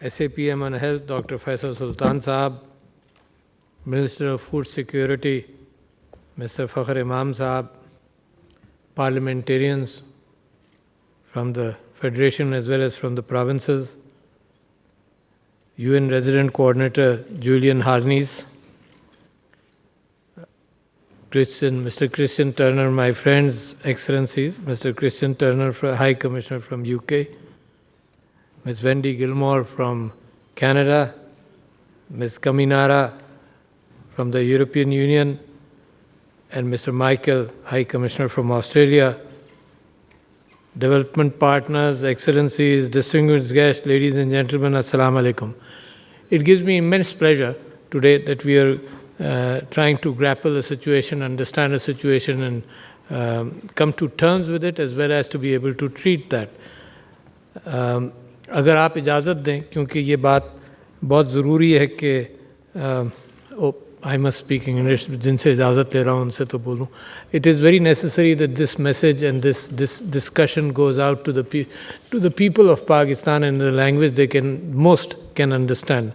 SAPM on Health, Dr. Faisal Sultan Saab, Minister of Food Security, Mr. Fakhr Imam Saab, parliamentarians from the Federation as well as from the provinces, UN Resident Coordinator Julian Harness, Mr. Christian Turner, my friends, Excellencies, Mr. Christian Turner, High Commissioner from UK, Ms. Wendy Gilmore from Canada, Ms. Kaminara from the European Union, and Mr. Michael, High Commissioner from Australia, development partners, Excellencies, distinguished guests, ladies and gentlemen, Assalamu alaikum. It gives me immense pleasure today that we are trying to grapple a situation, understand a situation, and come to terms with it as well as to be able to treat that. اگر آپ اجازت دیں کیونکہ یہ بات بہت ضروری ہے کہ آئی مسٹ اسپیکنگ انگلش جن سے اجازت لے رہا ہوں ان سے تو بولوں it is very necessary that this message and this discussion goes out to the people of Pakistan in the language they can understand.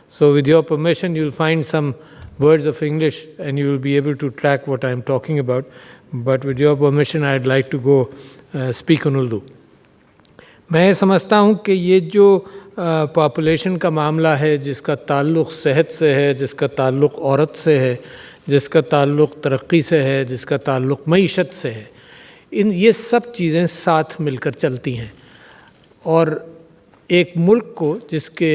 So with your permission you will find some words of English and you will be able to track what I am talking about. But with your permission, I'd like to go speak on Urdu. میں سمجھتا ہوں کہ یہ جو population کا معاملہ ہے جس کا تعلق صحت سے ہے، جس کا تعلق عورت سے ہے، جس کا تعلق ترقی سے ہے، جس کا تعلق معیشت سے ہے، یہ سب چیزیں ساتھ مل کر چلتی ہیں. اور ایک ملک کو جس کے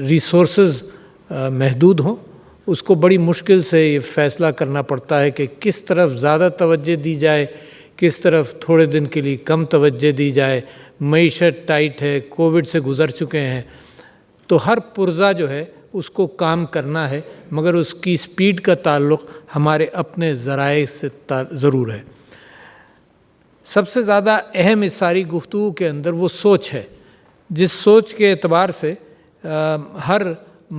ریسورسز محدود ہوں اس کو بڑی مشکل سے یہ فیصلہ کرنا پڑتا ہے کہ کس طرف زیادہ توجہ دی جائے، کس طرف تھوڑے دن کے لیے کم توجہ دی جائے. معیشت ٹائٹ ہے، کووڈ سے گزر چکے ہیں، تو ہر پرزہ جو ہے اس کو کام کرنا ہے، مگر اس کی سپیڈ کا تعلق ہمارے اپنے ذرائع سے ضرور ہے. سب سے زیادہ اہم اس ساری گفتگو کے اندر وہ سوچ ہے جس سوچ کے اعتبار سے ہر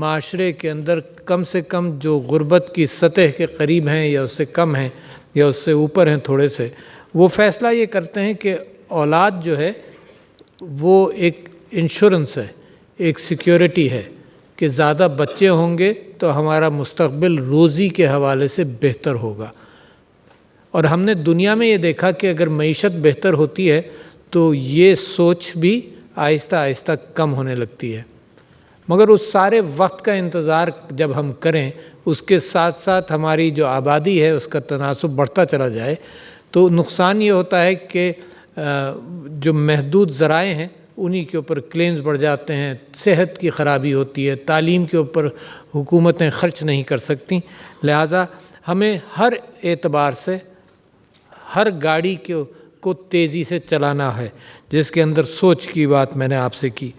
معاشرے کے اندر کم سے کم جو غربت کی سطح کے قریب ہیں یا اس سے کم ہیں یا اس سے اوپر ہیں تھوڑے سے، وہ فیصلہ یہ کرتے ہیں کہ اولاد جو ہے وہ ایک انشورنس ہے، ایک سیکیورٹی ہے کہ زیادہ بچے ہوں گے تو ہمارا مستقبل روزی کے حوالے سے بہتر ہوگا. اور ہم نے دنیا میں یہ دیکھا کہ اگر معیشت بہتر ہوتی ہے تو یہ سوچ بھی آہستہ آہستہ کم ہونے لگتی ہے. مگر اس سارے وقت کا انتظار جب ہم کریں، اس کے ساتھ ساتھ ہماری جو آبادی ہے اس کا تناسب بڑھتا چلا جائے، تو نقصان یہ ہوتا ہے کہ جو محدود ذرائع ہیں انہی کے اوپر کلیمز بڑھ جاتے ہیں، صحت کی خرابی ہوتی ہے، تعلیم کے اوپر حکومتیں خرچ نہیں کر سکتیں. لہٰذا ہمیں ہر اعتبار سے ہر گاڑی کو تیزی سے چلانا ہے، جس کے اندر سوچ کی بات میں نے آپ سے کی.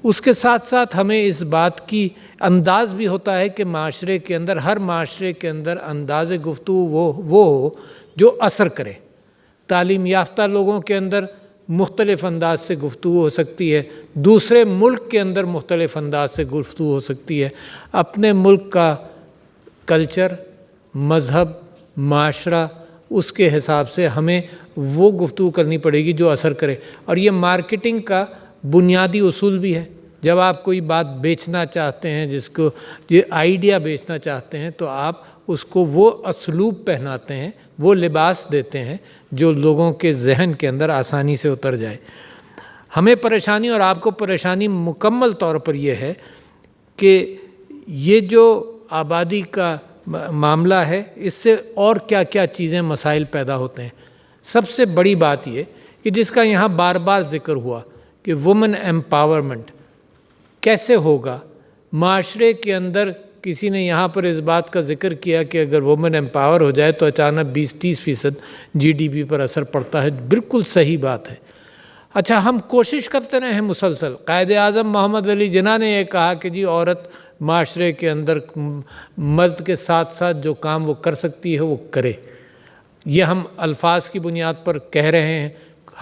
اس کے ساتھ ساتھ ہمیں اس بات کی انداز بھی ہوتا ہے کہ معاشرے کے اندر، ہر معاشرے کے اندر انداز گفتگو وہ ہو جو اثر کرے. تعلیم یافتہ لوگوں کے اندر مختلف انداز سے گفتگو ہو سکتی ہے، دوسرے ملک کے اندر مختلف انداز سے گفتگو ہو سکتی ہے. اپنے ملک کا کلچر، مذہب، معاشرہ، اس کے حساب سے ہمیں وہ گفتگو کرنی پڑے گی جو اثر کرے. اور یہ مارکیٹنگ کا بنیادی اصول بھی ہے. جب آپ کوئی بات بیچنا چاہتے ہیں، جس کو یہ آئیڈیا بیچنا چاہتے ہیں، تو آپ اس کو وہ اسلوب پہناتے ہیں، وہ لباس دیتے ہیں جو لوگوں کے ذہن کے اندر آسانی سے اتر جائے. ہمیں پریشانی اور آپ کو پریشانی مکمل طور پر یہ ہے کہ یہ جو آبادی کا معاملہ ہے اس سے اور کیا کیا چیزیں مسائل پیدا ہوتے ہیں. سب سے بڑی بات یہ کہ جس کا یہاں بار بار ذکر ہوا کہ وومن ایمپاورمنٹ کیسے ہوگا معاشرے کے اندر. کسی نے یہاں پر اس بات کا ذکر کیا کہ اگر وومن ایمپاور ہو جائے تو اچانک 20-30% GDP پر اثر پڑتا ہے. بالکل صحیح بات ہے. اچھا، ہم کوشش کرتے رہے ہیں مسلسل. قائد اعظم محمد علی جناح نے یہ کہا کہ جی عورت معاشرے کے اندر مرد کے ساتھ ساتھ جو کام وہ کر سکتی ہے وہ کرے. یہ ہم الفاظ کی بنیاد پر کہہ رہے ہیں،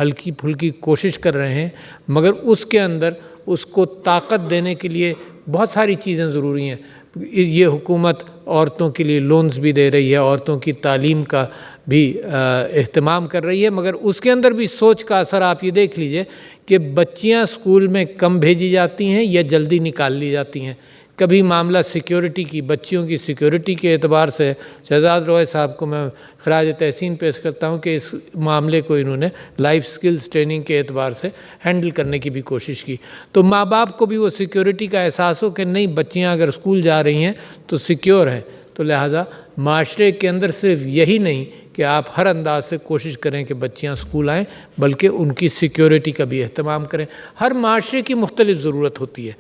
ہلکی پھلکی کوشش کر رہے ہیں، مگر اس کے اندر اس کو طاقت دینے کے لیے بہت ساری چیزیں ضروری ہیں. یہ حکومت عورتوں کے لیے لونز بھی دے رہی ہے، عورتوں کی تعلیم کا بھی اہتمام کر رہی ہے، مگر اس کے اندر بھی سوچ کا اثر آپ یہ دیکھ لیجئے کہ بچیاں اسکول میں کم بھیجی جاتی ہیں یا جلدی نکال لی جاتی ہیں۔ کبھی معاملہ سیکیورٹی کی، بچیوں کی سیکیورٹی کے اعتبار سے شہزاد روئے صاحب کو میں خراج تحسین پیش کرتا ہوں کہ اس معاملے کو انہوں نے لائف سکلز ٹریننگ کے اعتبار سے ہینڈل کرنے کی بھی کوشش کی۔ تو ماں باپ کو بھی وہ سیکیورٹی کا احساس ہو کہ نہیں، بچیاں اگر اسکول جا رہی ہیں تو سیکیور ہیں، تو لہٰذا معاشرے کے اندر صرف یہی نہیں کہ آپ ہر انداز سے کوشش کریں کہ بچیاں اسکول آئیں، بلکہ ان کی سیکیورٹی کا بھی اہتمام کریں۔ ہر معاشرے کی مختلف ضرورت ہوتی ہے،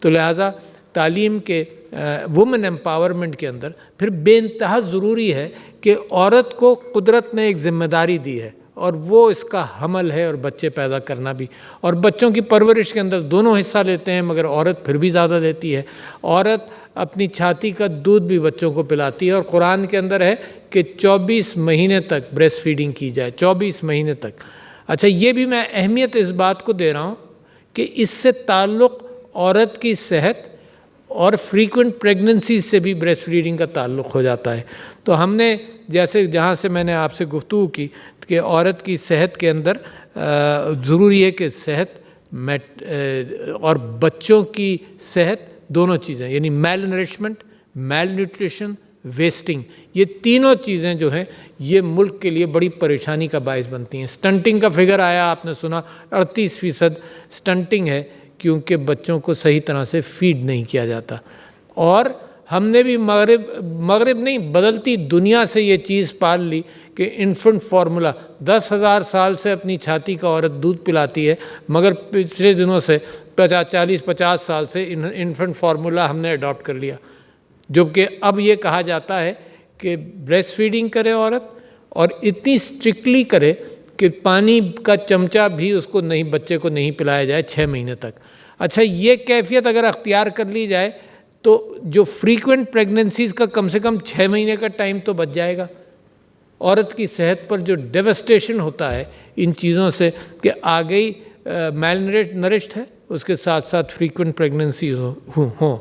تو لہٰذا تعلیم کے وومن امپاورمنٹ کے اندر پھر بے انتہا ضروری ہے کہ عورت کو قدرت نے ایک ذمہ داری دی ہے، اور وہ اس کا حمل ہے اور بچے پیدا کرنا بھی، اور بچوں کی پرورش کے اندر دونوں حصہ لیتے ہیں، مگر عورت پھر بھی زیادہ دیتی ہے۔ عورت اپنی چھاتی کا دودھ بھی بچوں کو پلاتی ہے، اور قرآن کے اندر ہے کہ 24 مہینے تک بریسٹ فیڈنگ کی جائے، 24 مہینے تک۔ اچھا، یہ بھی میں اہمیت اس بات کو دے رہا ہوں کہ اس سے تعلق عورت کی صحت اور فریکوینٹ پریگننسی سے بھی بریسٹ فیڈنگ کا تعلق ہو جاتا ہے۔ تو ہم نے جیسے جہاں سے میں نے آپ سے گفتگو کی کہ عورت کی صحت کے اندر ضروری ہے کہ صحت اور بچوں کی صحت دونوں چیزیں، یعنی میل نرشمنٹ، میل نیوٹریشن، ویسٹنگ، یہ تینوں چیزیں جو ہیں یہ ملک کے لیے بڑی پریشانی کا باعث بنتی ہیں۔ سٹنٹنگ کا فگر آیا، آپ نے سنا 38% سٹنٹنگ ہے، کیونکہ بچوں کو صحیح طرح سے فیڈ نہیں کیا جاتا۔ اور ہم نے بھی مغرب نہیں، بدلتی دنیا سے یہ چیز پال لی کہ انفنٹ فارمولا 10,000 سال سے اپنی چھاتی کا عورت دودھ پلاتی ہے، مگر پچھلے دنوں سے 40-50 سال سے انفنٹ فارمولا ہم نے اڈاپٹ کر لیا، جبکہ اب یہ کہا جاتا ہے کہ بریسٹ فیڈنگ کرے عورت، اور اتنی اسٹرکٹلی کرے کہ پانی کا چمچہ بھی اس کو نہیں، بچے کو نہیں پلایا جائے 6 مہینے تک۔ اچھا، یہ کیفیت اگر اختیار کر لی جائے تو جو فریکوینٹ پریگننسیز کا کم سے کم 6 مہینے کا ٹائم تو بچ جائے گا۔ عورت کی صحت پر جو ڈیوسٹیشن ہوتا ہے ان چیزوں سے کہ آگئی میل نرشڈ ہے، اس کے ساتھ ساتھ فریکوینٹ پریگننسیز ہوں،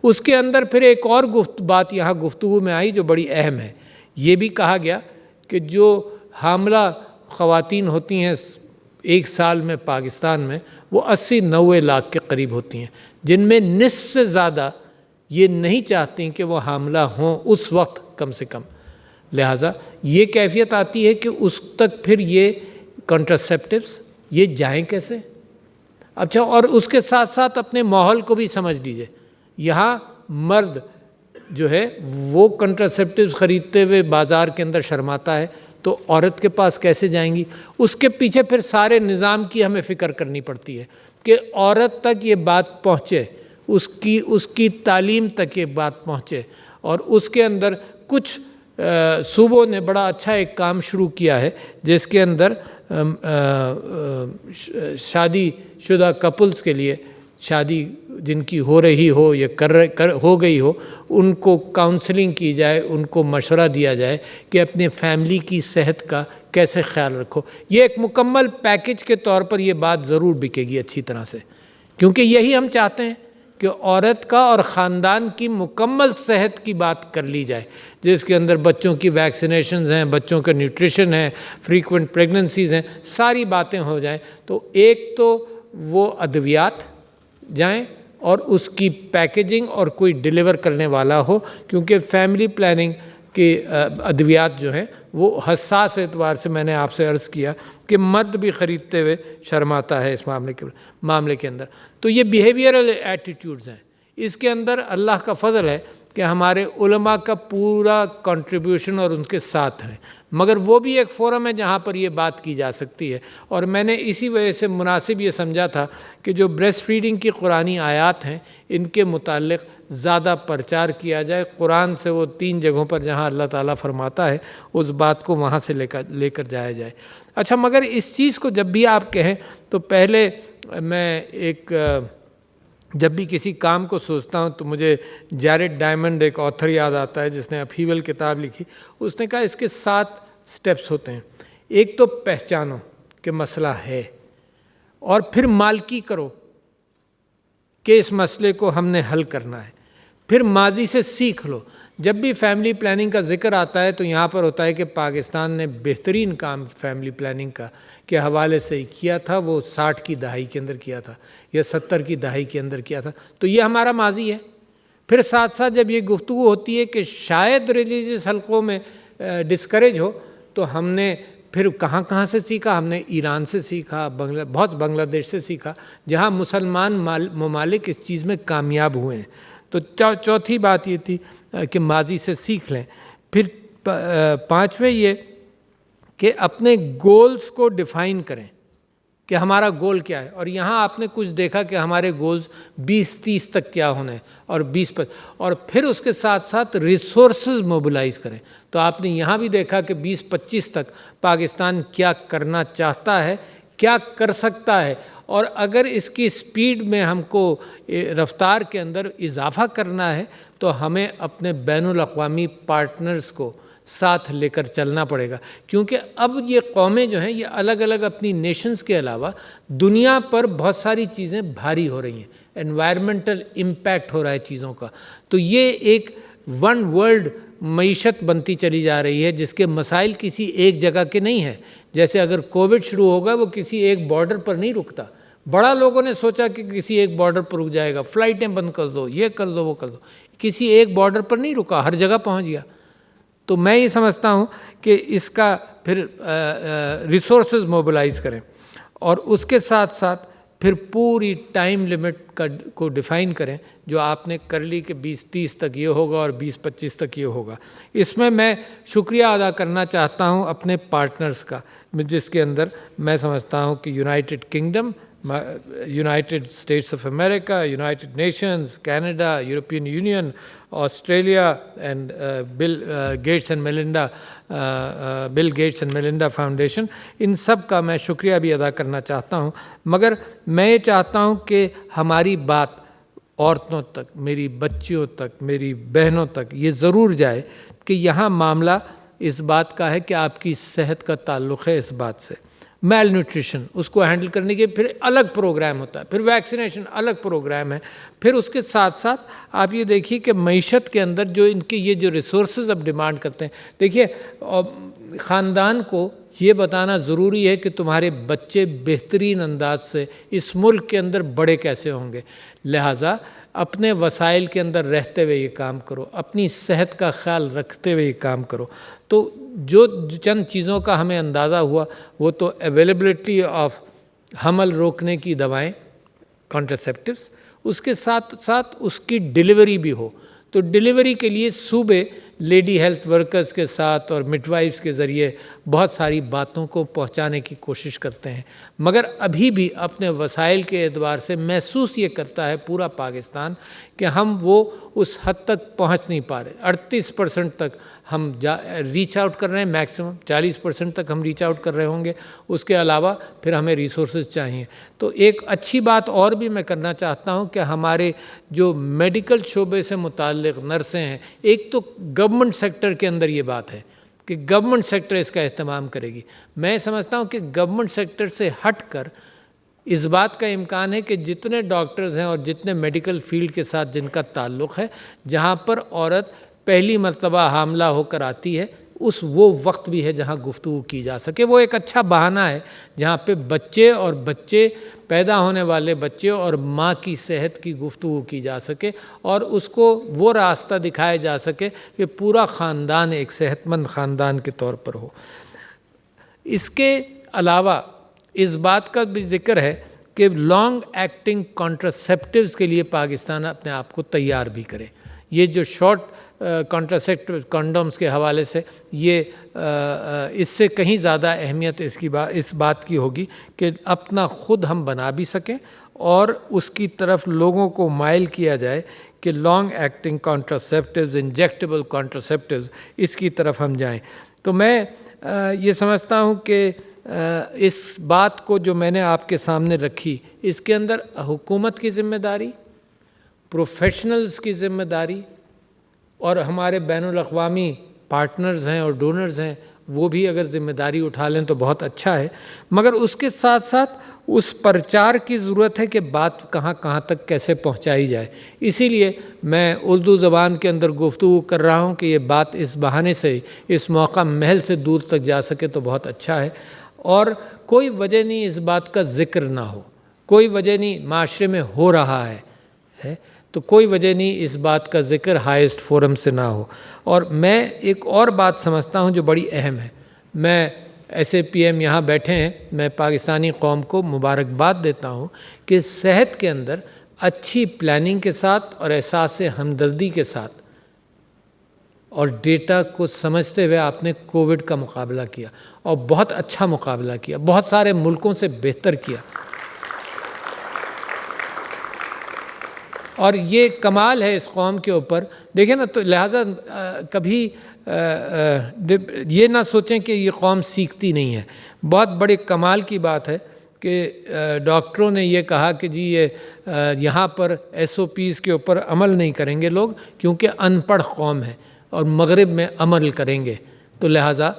اس کے اندر پھر ایک اور بات یہاں گفتگو میں آئی جو بڑی اہم ہے۔ یہ بھی کہا گیا کہ جو حاملہ خواتین ہوتی ہیں ایک سال میں پاکستان میں، وہ 80-90 لاکھ کے قریب ہوتی ہیں، جن میں نصف سے زیادہ یہ نہیں چاہتی کہ وہ حاملہ ہوں اس وقت کم سے کم۔ لہٰذا یہ کیفیت آتی ہے کہ اس تک پھر یہ کنٹراسیپٹیوز یہ جائیں کیسے؟ اچھا، اور اس کے ساتھ ساتھ اپنے ماحول کو بھی سمجھ لیجئے۔ یہاں مرد جو ہے وہ کنٹراسیپٹیوز خریدتے ہوئے بازار کے اندر شرماتا ہے، تو عورت کے پاس کیسے جائیں گی؟ اس کے پیچھے پھر سارے نظام کی ہمیں فکر کرنی پڑتی ہے کہ عورت تک یہ بات پہنچے، اس کی تعلیم تک یہ بات پہنچے۔ اور اس کے اندر کچھ صوبوں نے بڑا اچھا ایک کام شروع کیا ہے، جس کے اندر شادی شدہ کپلز کے لیے، شادی جن کی ہو رہی ہو یا ہو گئی ہو، ان کو کاؤنسلنگ کی جائے، ان کو مشورہ دیا جائے کہ اپنے فیملی کی صحت کا کیسے خیال رکھو۔ یہ ایک مکمل پیکج کے طور پر یہ بات ضرور بکے گی اچھی طرح سے، کیونکہ یہی ہم چاہتے ہیں کہ عورت کا اور خاندان کی مکمل صحت کی بات کر لی جائے، جس کے اندر بچوں کی ویکسینیشنز ہیں، بچوں کا نیوٹریشن ہے، فریکوینٹ پریگننسیز ہیں، ساری باتیں ہو جائیں۔ تو ایک تو وہ ادویات جائیں اور اس کی پیکیجنگ اور کوئی ڈیلیور کرنے والا ہو، کیونکہ فیملی پلاننگ کے ادویات جو ہیں وہ حساس اعتبار سے میں نے آپ سے عرض کیا کہ مرد بھی خریدتے ہوئے شرماتا ہے اس معاملے کے اندر۔ تو یہ بیہیویئرل ایٹیٹیوڈز ہیں، اس کے اندر اللہ کا فضل ہے کہ ہمارے علماء کا پورا کنٹریبیوشن اور ان کے ساتھ ہے، مگر وہ بھی ایک فورم ہے جہاں پر یہ بات کی جا سکتی ہے۔ اور میں نے اسی وجہ سے مناسب یہ سمجھا تھا کہ جو بریسٹ فیڈنگ کی قرآنی آیات ہیں ان کے متعلق زیادہ پرچار کیا جائے۔ قرآن سے وہ 3 جگہوں پر جہاں اللہ تعالیٰ فرماتا ہے اس بات کو وہاں سے لے کر جایا جائے۔ اچھا، مگر اس چیز کو جب بھی آپ کہیں تو پہلے میں جب بھی کسی کام کو سوچتا ہوں تو مجھے جیرڈ ڈائمنڈ ایک آتھر یاد آتا ہے جس نے اپہیول کتاب لکھی۔ اس نے کہا اس کے 7 سٹیپس ہوتے ہیں۔ ایک تو پہچانو کہ مسئلہ ہے، اور پھر مالکی کرو کہ اس مسئلے کو ہم نے حل کرنا ہے۔ پھر ماضی سے سیکھ لو. جب بھی فیملی پلاننگ کا ذکر آتا ہے تو یہاں پر ہوتا ہے کہ پاکستان نے بہترین کام فیملی پلاننگ کا کے حوالے سے کیا تھا، وہ 60 کی دہائی کے اندر کیا تھا یا 70 کی دہائی کے اندر کیا تھا. تو یہ ہمارا ماضی ہے. پھر ساتھ ساتھ جب یہ گفتگو ہوتی ہے کہ شاید ریلیجیس حلقوں میں ڈسکریج ہو، تو ہم نے پھر کہاں کہاں سے سیکھا؟ ہم نے ایران سے سیکھا، بہت بنگلہ دیش سے سیکھا، جہاں مسلمان ممالک اس چیز میں کامیاب ہوئے ہیں. تو چوتھی بات یہ تھی کہ ماضی سے سیکھ لیں. پھر پانچویں یہ کہ اپنے گولز کو ڈیفائن کریں کہ ہمارا گول کیا ہے. اور یہاں آپ نے کچھ دیکھا کہ ہمارے گولز 20-30 تک کیا ہونا ہے اور 20 پر، اور پھر اس کے ساتھ ساتھ ریسورسز موبلائز کریں. تو آپ نے یہاں بھی دیکھا کہ 20-25 تک پاکستان کیا کرنا چاہتا ہے، کیا کر سکتا ہے، اور اگر اس کی سپیڈ میں ہم کو رفتار کے اندر اضافہ کرنا ہے تو ہمیں اپنے بین الاقوامی پارٹنرز کو ساتھ لے کر چلنا پڑے گا. کیونکہ اب یہ قومیں جو ہیں یہ الگ الگ اپنی نیشنز کے علاوہ دنیا پر بہت ساری چیزیں بھاری ہو رہی ہیں، انوائرمنٹل امپیکٹ ہو رہا ہے چیزوں کا. تو یہ ایک ون ورلڈ معیشت بنتی چلی جا رہی ہے جس کے مسائل کسی ایک جگہ کے نہیں ہیں. جیسے اگر کووڈ شروع ہوگا وہ کسی ایک بارڈر پر نہیں رکتا. بڑا لوگوں نے سوچا کہ کسی ایک بارڈر پر رک جائے گا، فلائٹیں بند کر دو، یہ کر دو، وہ کر دو. کسی ایک بارڈر پر نہیں رکا، ہر جگہ پہنچ گیا. تو میں یہ سمجھتا ہوں کہ اس کا پھر ریسورسز موبلائز کریں، اور اس کے ساتھ ساتھ پھر پوری ٹائم لمٹ کو ڈیفائن کریں جو آپ نے کر لی کہ 20-30 تک یہ ہوگا اور 20-25 تک یہ ہوگا. اس میں شکریہ ادا کرنا چاہتا ہوں اپنے پارٹنرز کا، جس کے اندر میں سمجھتا ہوں کہ United Kingdom, United States of America, United Nations, Canada, European Union, Australia and Bill Gates and Melinda Foundation, ان سب کا میں شکریہ بھی ادا کرنا چاہتا ہوں. مگر میں یہ چاہتا ہوں کہ ہماری بات عورتوں تک، میری بچیوں تک، میری بہنوں تک یہ ضرور جائے کہ یہاں معاملہ اس بات کا ہے کہ آپ کی صحت کا تعلق ہے اس بات سے. میل نیوٹریشن، اس کو ہینڈل کرنے کے پھر الگ پروگرام ہوتا ہے، پھر ویکسینیشن الگ پروگرام ہے. پھر اس کے ساتھ ساتھ آپ یہ دیکھیے کہ معیشت کے اندر جو ان کے یہ جو ریسورسز اب ڈیمانڈ کرتے ہیں، دیکھیے خاندان کو یہ بتانا ضروری ہے کہ تمہارے بچے بہترین انداز سے اس ملک کے اندر بڑے کیسے ہوں گے. لہٰذا اپنے وسائل کے اندر رہتے ہوئے یہ کام کرو، اپنی صحت کا خیال رکھتے ہوئے یہ کام کرو. تو جو چند چیزوں کا ہمیں اندازہ ہوا وہ تو اویلیبلٹی آف حمل روکنے کی دوائیں، کانٹراسیپٹیوز، اس کے ساتھ ساتھ اس کی ڈیلیوری بھی ہو. تو ڈیلیوری کے لیے صوبے لیڈی ہیلتھ ورکرز کے ساتھ اور مڈ وائفز کے ذریعے بہت ساری باتوں کو پہنچانے کی کوشش کرتے ہیں. مگر ابھی بھی اپنے وسائل کے اعتبار سے محسوس یہ کرتا ہے پورا پاکستان کہ ہم وہ اس حد تک پہنچ نہیں پا رہے. 38% تک ہم ریچ آؤٹ کر رہے ہیں، میکسیمم 40% تک ہم ریچ آؤٹ کر رہے ہوں گے. اس کے علاوہ پھر ہمیں ریسورسز چاہیے. تو ایک اچھی بات اور بھی میں کرنا چاہتا ہوں کہ ہمارے جو میڈیکل شعبے سے متعلق نرسیں ہیں، ایک تو گورنمنٹ سیکٹر کے اندر یہ بات ہے کہ گورنمنٹ سیکٹر اس کا اہتمام کرے گی. میں سمجھتا ہوں کہ گورنمنٹ سیکٹر سے ہٹ کر اس بات کا امکان ہے کہ جتنے ڈاکٹرز ہیں اور جتنے میڈیکل فیلڈ کے ساتھ جن کا تعلق ہے، جہاں پر عورت پہلی مرتبہ حاملہ ہو کر آتی ہے، وہ وقت بھی ہے جہاں گفتگو کی جا سکے. وہ ایک اچھا بہانہ ہے جہاں پہ بچے پیدا ہونے والے بچے اور ماں کی صحت کی گفتگو کی جا سکے، اور اس کو وہ راستہ دکھایا جا سکے کہ پورا خاندان ایک صحت مند خاندان کے طور پر ہو. اس کے علاوہ اس بات کا بھی ذکر ہے کہ لانگ ایکٹنگ کانٹراسیپٹیوز کے لیے پاکستان اپنے آپ کو تیار بھی کرے. یہ جو شارٹ کانٹراسیپٹیو کنڈومز کے حوالے سے یہ اس سے کہیں زیادہ اہمیت اس بات کی ہوگی کہ اپنا خود ہم بنا بھی سکیں اور اس کی طرف لوگوں کو مائل کیا جائے کہ لانگ ایکٹنگ کانٹراسیپٹیوز، انجیکٹیبل کانٹراسیپٹیوز، اس کی طرف ہم جائیں. تو میں یہ سمجھتا ہوں کہ اس بات کو جو میں نے آپ کے سامنے رکھی، اس کے اندر حکومت کی ذمہ داری، پروفیشنلز کی ذمہ داری، اور ہمارے بین الاقوامی پارٹنرز ہیں اور ڈونرز ہیں وہ بھی اگر ذمہ داری اٹھا لیں تو بہت اچھا ہے، مگر اس کے ساتھ ساتھ اس پرچار کی ضرورت ہے کہ بات کہاں کہاں تک کیسے پہنچائی جائے۔ اسی لیے میں اردو زبان کے اندر گفتگو کر رہا ہوں کہ یہ بات اس بہانے سے، اس موقع محل سے دور تک جا سکے تو بہت اچھا ہے۔ اور کوئی وجہ نہیں اس بات کا ذکر نہ ہو، کوئی وجہ نہیں، معاشرے میں ہو رہا ہے تو کوئی وجہ نہیں اس بات کا ذکر ہائیسٹ فورم سے نہ ہو۔ اور میں ایک اور بات سمجھتا ہوں جو بڑی اہم ہے، میں ایسے پی ایم یہاں بیٹھے ہیں، میں پاکستانی قوم کو مبارکباد دیتا ہوں کہ صحت کے اندر اچھی پلاننگ کے ساتھ اور احساس ہمدردی کے ساتھ اور ڈیٹا کو سمجھتے ہوئے آپ نے کووڈ کا مقابلہ کیا، اور بہت اچھا مقابلہ کیا، بہت سارے ملکوں سے بہتر کیا۔ اور یہ کمال ہے اس قوم کے اوپر، دیکھیں نا، تو لہٰذا کبھی یہ نہ سوچیں کہ یہ قوم سیکھتی نہیں ہے۔ بہت بڑے کمال کی بات ہے کہ ڈاکٹروں نے یہ کہا کہ جی یہ یہاں پر ایس او پیز کے اوپر عمل نہیں کریں گے لوگ کیونکہ ان پڑھ قوم ہے، اور مغرب میں عمل کریں گے، تو لہٰذا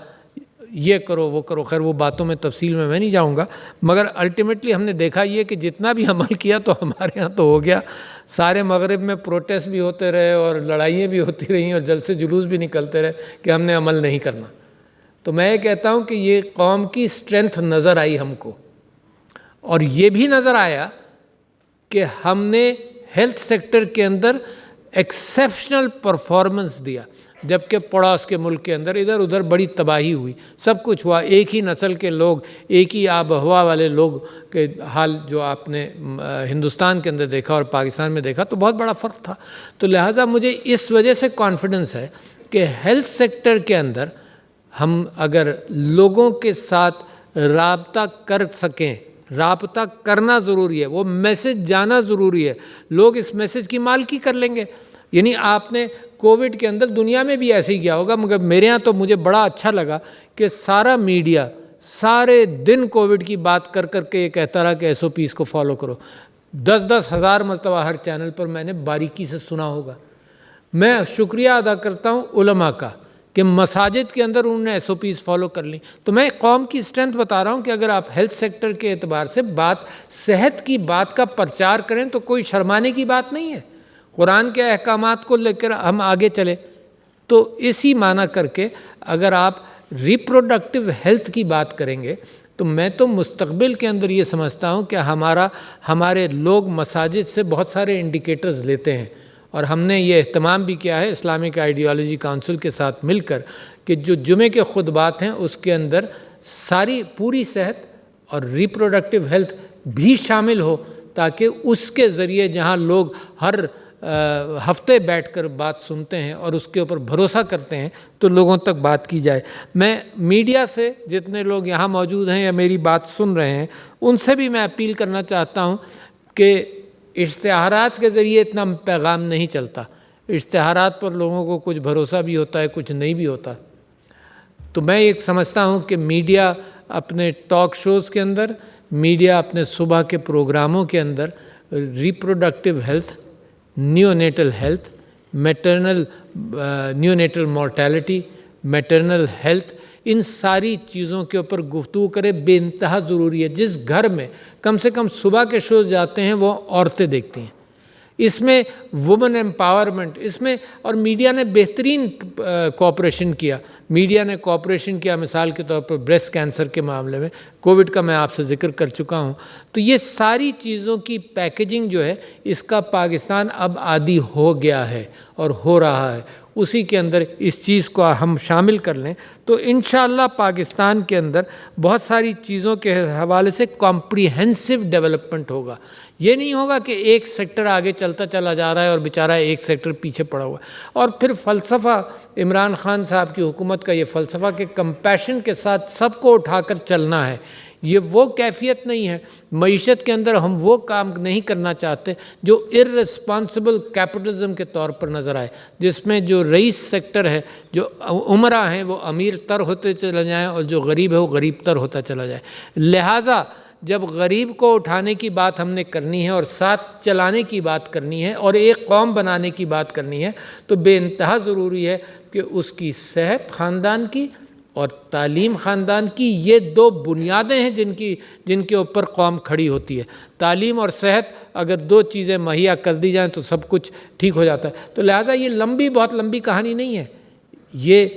یہ کرو وہ کرو۔ خیر وہ باتوں میں تفصیل میں نہیں جاؤں گا، مگر الٹیمیٹلی ہم نے دیکھا یہ کہ جتنا بھی عمل کیا تو ہمارے ہاں تو ہو گیا، سارے مغرب میں پروٹیسٹ بھی ہوتے رہے اور لڑائیاں بھی ہوتی رہیں اور جلسے جلوس بھی نکلتے رہے کہ ہم نے عمل نہیں کرنا۔ تو میں یہ کہتا ہوں کہ یہ قوم کی اسٹرینتھ نظر آئی ہم کو، اور یہ بھی نظر آیا کہ ہم نے ہیلتھ سیکٹر کے اندر ایکسیپشنل پرفارمنس دیا، جبکہ پڑوس کے ملک کے اندر ادھر ادھر بڑی تباہی ہوئی، سب کچھ ہوا، ایک ہی نسل کے لوگ، ایک ہی آب و ہوا والے لوگ کے حال جو آپ نے ہندوستان کے اندر دیکھا اور پاکستان میں دیکھا تو بہت بڑا فرق تھا۔ تو لہٰذا مجھے اس وجہ سے کانفیڈنس ہے کہ ہیلتھ سیکٹر کے اندر ہم اگر لوگوں کے ساتھ رابطہ کر سکیں، رابطہ کرنا ضروری ہے، وہ میسج جانا ضروری ہے، لوگ اس میسج کی مالکی کر لیں گے۔ یعنی آپ نے کووڈ کے اندر دنیا میں بھی ایسے ہی کیا ہوگا، مگر میرے ہاں تو مجھے بڑا اچھا لگا کہ سارا میڈیا سارے دن کووڈ کی بات کر کر کے یہ کہتا رہا کہ ایس او پیز کو فالو کرو۔ 10,000 ہزار مرتبہ ہر چینل پر میں نے باریکی سے سنا ہوگا۔ میں شکریہ ادا کرتا ہوں علماء کا کہ مساجد کے اندر انہوں نے ایس او پیز فالو کر لیں۔ تو میں قوم کی اسٹرینتھ بتا رہا ہوں کہ اگر آپ ہیلتھ سیکٹر کے اعتبار سے صحت کی بات کا پرچار کریں تو کوئی شرمانے کی بات نہیں ہے، قرآن کے احکامات کو لے کر ہم آگے چلے۔ تو اسی معنی کر کے اگر آپ ریپروڈکٹیو ہیلتھ کی بات کریں گے تو میں تو مستقبل کے اندر یہ سمجھتا ہوں کہ ہمارے لوگ مساجد سے بہت سارے انڈیکیٹرز لیتے ہیں، اور ہم نے یہ اہتمام بھی کیا ہے اسلامک آئیڈیالوجی کونسل کے ساتھ مل کر کہ جو جمعے کے خطبات ہیں اس کے اندر ساری پوری صحت اور ریپروڈکٹیو ہیلتھ بھی شامل ہو، تاکہ اس کے ذریعے جہاں لوگ ہر ہفتے بیٹھ کر بات سنتے ہیں اور اس کے اوپر بھروسہ کرتے ہیں تو لوگوں تک بات کی جائے۔ میں میڈیا سے جتنے لوگ یہاں موجود ہیں یا میری بات سن رہے ہیں ان سے بھی میں اپیل کرنا چاہتا ہوں کہ اشتہارات کے ذریعے اتنا پیغام نہیں چلتا، اشتہارات پر لوگوں کو کچھ بھروسہ بھی ہوتا ہے، کچھ نہیں بھی ہوتا۔ تو میں ایک سمجھتا ہوں کہ میڈیا اپنے ٹاک شوز کے اندر، میڈیا اپنے صبح کے پروگراموں کے اندر reproductive health, neonatal health, neonatal mortality, maternal health, ان ساری چیزوں کے اوپر گفتگو کرے، بے انتہا ضروری ہے۔ جس گھر میں کم سے کم صبح کے شوز جاتے ہیں وہ عورتیں دیکھتی ہیں، اس میں وومن ایمپاورمنٹ، اس میں، اور میڈیا نے بہترین کوآپریشن کیا، میڈیا نے کوآپریشن کیا مثال کے طور پر بریسٹ کینسر کے معاملے میں، کووڈ کا میں آپ سے ذکر کر چکا ہوں۔ تو یہ ساری چیزوں کی پیکیجنگ جو ہے اس کا پاکستان اب عادی ہو گیا ہے اور ہو رہا ہے، اسی کے اندر اس چیز کو ہم شامل کر لیں تو انشاءاللہ پاکستان کے اندر بہت ساری چیزوں کے حوالے سے کمپریہنسو ڈیولپمنٹ ہوگا۔ یہ نہیں ہوگا کہ ایک سیکٹر آگے چلتا چلا جا رہا ہے اور بیچارہ ایک سیکٹر پیچھے پڑا ہوا ہے۔ اور پھر فلسفہ عمران خان صاحب کی حکومت کا یہ فلسفہ کہ کمپیشن کے ساتھ سب کو اٹھا کر چلنا ہے، یہ وہ کیفیت نہیں ہے۔ معیشت کے اندر ہم وہ کام نہیں کرنا چاہتے جو ارسپانسبل کیپٹلزم کے طور پر نظر آئے، جس میں جو رئیس سیکٹر ہے، جو عمرہ ہیں وہ امیر تر ہوتے چلے جائیں اور جو غریب ہے وہ غریب تر ہوتا چلا جائے۔ لہٰذا جب غریب کو اٹھانے کی بات ہم نے کرنی ہے اور ساتھ چلانے کی بات کرنی ہے اور ایک قوم بنانے کی بات کرنی ہے تو بے انتہا ضروری ہے کہ اس کی صحت خاندان کی اور تعلیم خاندان کی یہ دو بنیادیں ہیں جن کے اوپر قوم کھڑی ہوتی ہے. تعلیم اور صحت اگر دو چیزیں مہیا کر دی جائیں تو سب کچھ ٹھیک ہو جاتا ہے. تو لہٰذا یہ بہت لمبی کہانی نہیں ہے, یہ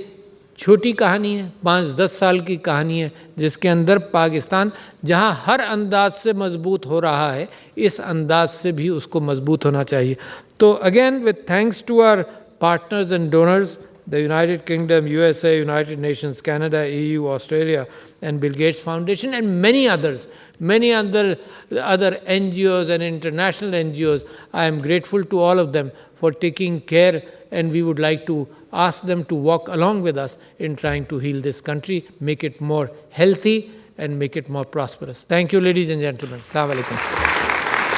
چھوٹی کہانی ہے, 5-10 سال کی کہانی ہے, جس کے اندر پاکستان جہاں ہر انداز سے مضبوط ہو رہا ہے, اس انداز سے بھی اس کو مضبوط ہونا چاہیے. تو again with thanks to our partners and donors, the United Kingdom, USA, United Nations, Canada, EU, Australia, and Bill Gates Foundation, and many others, many other NGOs and international NGOs. I am grateful to all of them for taking care, and we would like to ask them to walk along with us in trying to heal this country, make it more healthy, and make it more prosperous. Thank you, ladies and gentlemen. Assalamu alaikum.